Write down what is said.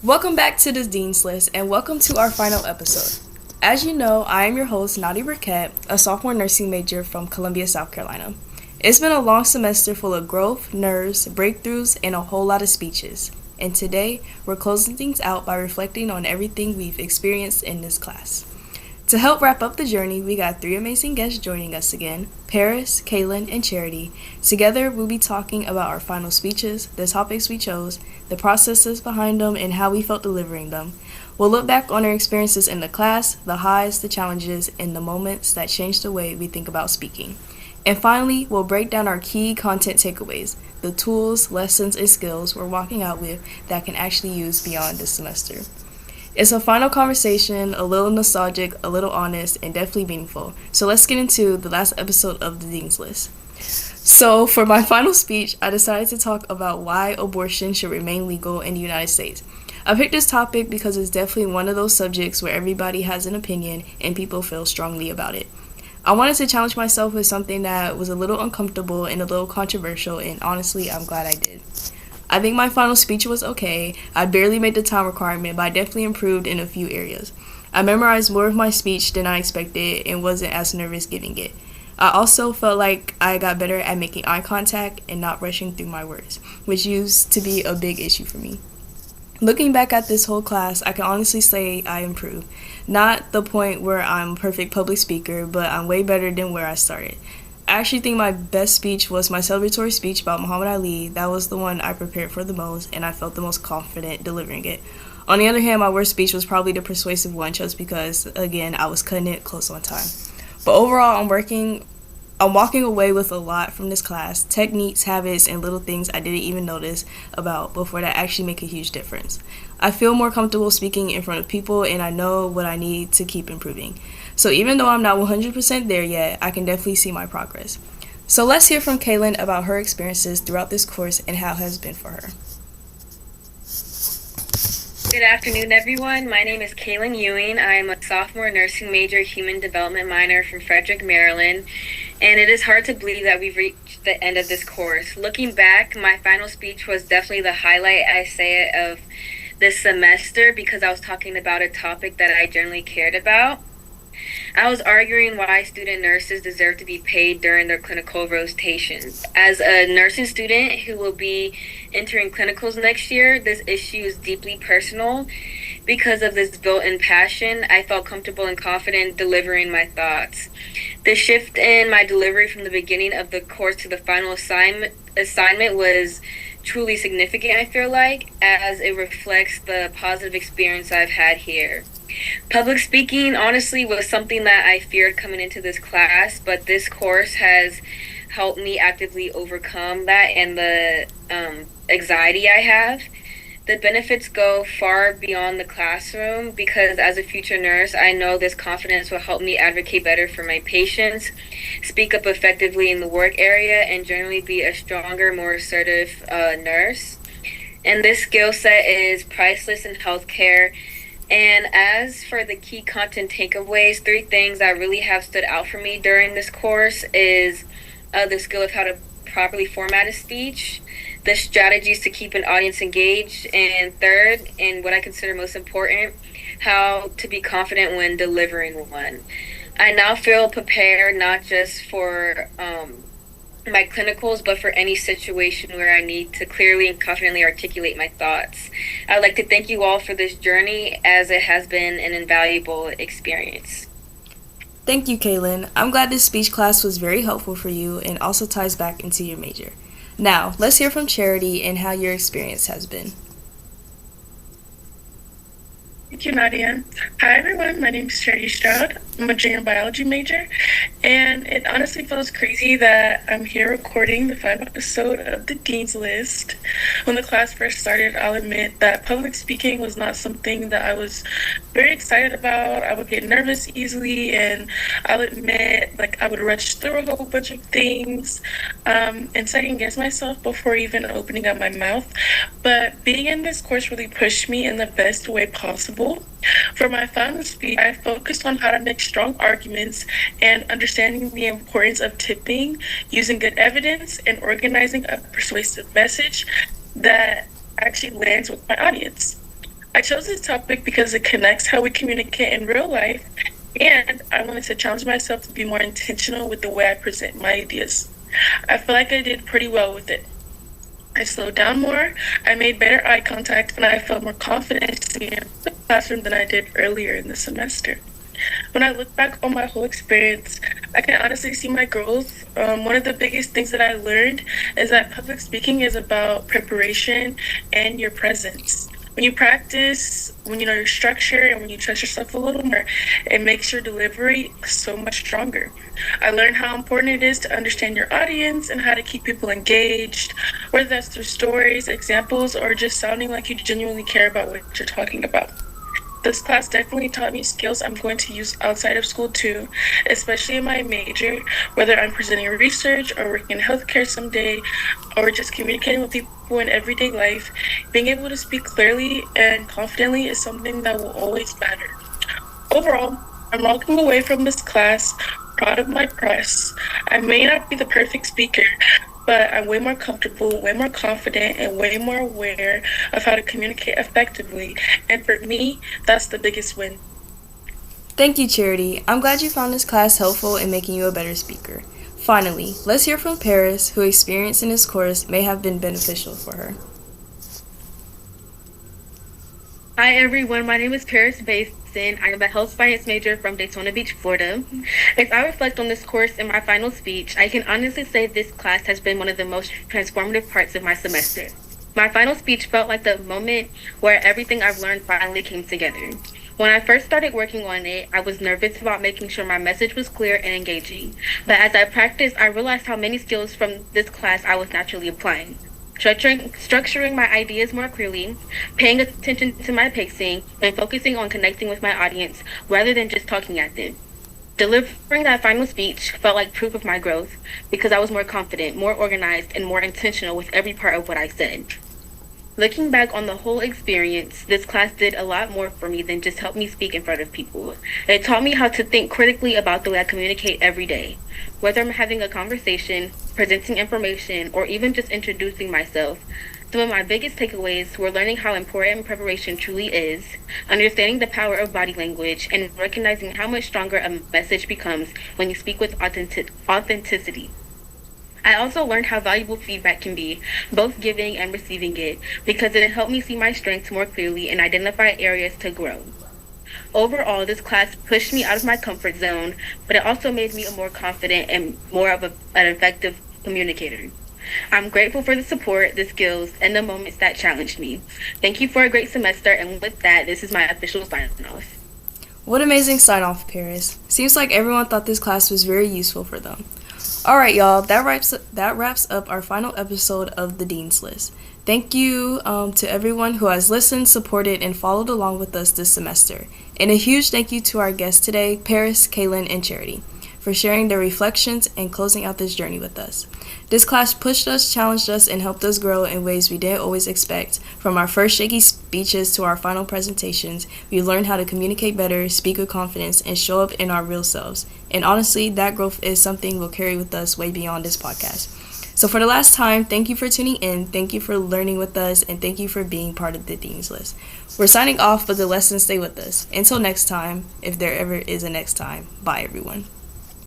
Welcome back to the Dean's List and welcome to our final episode. As you know, I am your host, Nadia Burkett, a sophomore nursing major from Columbia, South Carolina. It's been a long semester full of growth, nerves, breakthroughs, and a whole lot of speeches. And today, we're closing things out by reflecting on everything we've experienced in this class. To help wrap up the journey, we got three amazing guests joining us again, Paris, Kaylin, and Charity. Together, we'll be talking about our final speeches, the topics we chose, the processes behind them, and how we felt delivering them. We'll look back on our experiences in the class, the highs, the challenges, and the moments that changed the way we think about speaking. And finally, we'll break down our key content takeaways, the tools, lessons, and skills we're walking out with that can actually use beyond this semester. It's a final conversation, a little nostalgic, a little honest, and definitely meaningful. So let's get into the last episode of the Dean's List. So for my final speech, I decided to talk about why abortion should remain legal in the United States. I picked this topic because it's definitely one of those subjects where everybody has an opinion and people feel strongly about it. I wanted to challenge myself with something that was a little uncomfortable and a little controversial, and honestly, I'm glad I did. I think my final speech was okay. I barely made the time requirement, but I definitely improved in a few areas. I memorized more of my speech than I expected and wasn't as nervous giving it. I also felt like I got better at making eye contact and not rushing through my words, which used to be a big issue for me. Looking back at this whole class, I can honestly say I improved. Not the point where I'm a perfect public speaker, but I'm way better than where I started. I actually think my best speech was my celebratory speech about Muhammad Ali. That was the one I prepared for the most, and I felt the most confident delivering it. On the other hand, my worst speech was probably the persuasive one, just because, again, I was cutting it close on time. But overall, I'm walking away with a lot from this class, techniques, habits, and little things I didn't even notice about before that actually make a huge difference. I feel more comfortable speaking in front of people, and I know what I need to keep improving. So even though I'm not 100% there yet, I can definitely see my progress. So let's hear from Kaylin about her experiences throughout this course and how it has been for her. Good afternoon, everyone. My name is Kaylin Ewing. I am a sophomore nursing major, human development minor from Frederick, Maryland, and it is hard to believe that we've reached the end of this course. Looking back, my final speech was definitely the highlight, I say it, of this semester because I was talking about a topic that I generally cared about. I was arguing why student nurses deserve to be paid during their clinical rotations. As a nursing student who will be entering clinicals next year, this issue is deeply personal. Because of this built-in passion, I felt comfortable and confident delivering my thoughts. The shift in my delivery from the beginning of the course to the final assignment was truly significant, I feel like, as it reflects the positive experience I've had here. Public speaking, honestly, was something that I feared coming into this class, but this course has helped me actively overcome that and the anxiety I have. The benefits go far beyond the classroom because as a future nurse, I know this confidence will help me advocate better for my patients, speak up effectively in the work area, and generally be a stronger, more assertive nurse. And this skill set is priceless in healthcare. And as for the key content takeaways, three things that really have stood out for me during this course is the skill of how to properly format a speech, the strategies to keep an audience engaged, and third, and what I consider most important, how to be confident when delivering one. I now feel prepared not just for my clinicals, but for any situation where I need to clearly and confidently articulate my thoughts. I'd like to thank you all for this journey as it has been an invaluable experience. Thank you, Kaylin. I'm glad this speech class was very helpful for you and also ties back into your major. Now, let's hear from Charity and how your experience has been. Thank you, Nadia. Hi, everyone. My name is Charity Stroud. I'm a junior biology major, and it honestly feels crazy that I'm here recording the final episode of the Dean's List. When the class first started, I'll admit that public speaking was not something that I was very excited about. I would get nervous easily, and I'll admit, I would rush through a whole bunch of things and second guess myself before even opening up my mouth. But being in this course really pushed me in the best way possible. For my final speech, I focused on how to make strong arguments and understanding the importance of tipping, using good evidence, and organizing a persuasive message that actually lands with my audience. I chose this topic because it connects how we communicate in real life, and I wanted to challenge myself to be more intentional with the way I present my ideas. I feel like I did pretty well with it. I slowed down more, I made better eye contact, and I felt more confident to be in the classroom than I did earlier in the semester. When I look back on my whole experience, I can honestly see my growth. One of the biggest things that I learned is that public speaking is about preparation and your presence. When you practice, when you know your structure, and when you trust yourself a little more, it makes your delivery so much stronger. I learned how important it is to understand your audience and how to keep people engaged, whether that's through stories, examples, or just sounding like you genuinely care about what you're talking about. This class definitely taught me skills I'm going to use outside of school too, especially in my major, whether I'm presenting research or working in healthcare someday, or just communicating with people in everyday life. Being able to speak clearly and confidently is something that will always matter. Overall, I'm walking away from this class proud of my press. I may not be the perfect speaker, but I'm way more comfortable, way more confident, and way more aware of how to communicate effectively. And for me, that's the biggest win. Thank you, Charity. I'm glad you found this class helpful in making you a better speaker. Finally, let's hear from Paris, whose experience in this course may have been beneficial for her. Hi everyone, my name is Paris Basin. I am a health science major from Daytona Beach, Florida. As I reflect on this course in my final speech, I can honestly say this class has been one of the most transformative parts of my semester. My final speech felt like the moment where everything I've learned finally came together. When I first started working on it, I was nervous about making sure my message was clear and engaging. But as I practiced, I realized how many skills from this class I was naturally applying. Structuring my ideas more clearly, paying attention to my pacing, and focusing on connecting with my audience rather than just talking at them. Delivering that final speech felt like proof of my growth because I was more confident, more organized, and more intentional with every part of what I said. Looking back on the whole experience, this class did a lot more for me than just help me speak in front of people. It taught me how to think critically about the way I communicate every day. Whether I'm having a conversation, presenting information, or even just introducing myself, some of my biggest takeaways were learning how important preparation truly is, understanding the power of body language, and recognizing how much stronger a message becomes when you speak with authenticity. I also learned how valuable feedback can be, both giving and receiving it, because it helped me see my strengths more clearly and identify areas to grow. Overall, this class pushed me out of my comfort zone, but it also made me a more confident and more of an effective communicator. I'm grateful for the support, the skills, and the moments that challenged me. Thank you for a great semester, and with that, this is my official sign-off. What amazing sign-off, Paris. Seems like everyone thought this class was very useful for them. Alright, y'all, that wraps up our final episode of the Dean's List. Thank you to everyone who has listened, supported, and followed along with us this semester. And a huge thank you to our guests today, Paris, Kaylin, and Charity, for sharing their reflections and closing out this journey with us. This class pushed us, challenged us, and helped us grow in ways we didn't always expect. From our first shaky speeches to our final presentations, we learned how to communicate better, speak with confidence, and show up in our real selves. And honestly, that growth is something we'll carry with us way beyond this podcast. So for the last time, thank you for tuning in, thank you for learning with us, and thank you for being part of the Dean's List. We're signing off, but the lessons stay with us. Until next time, if there ever is a next time, bye everyone.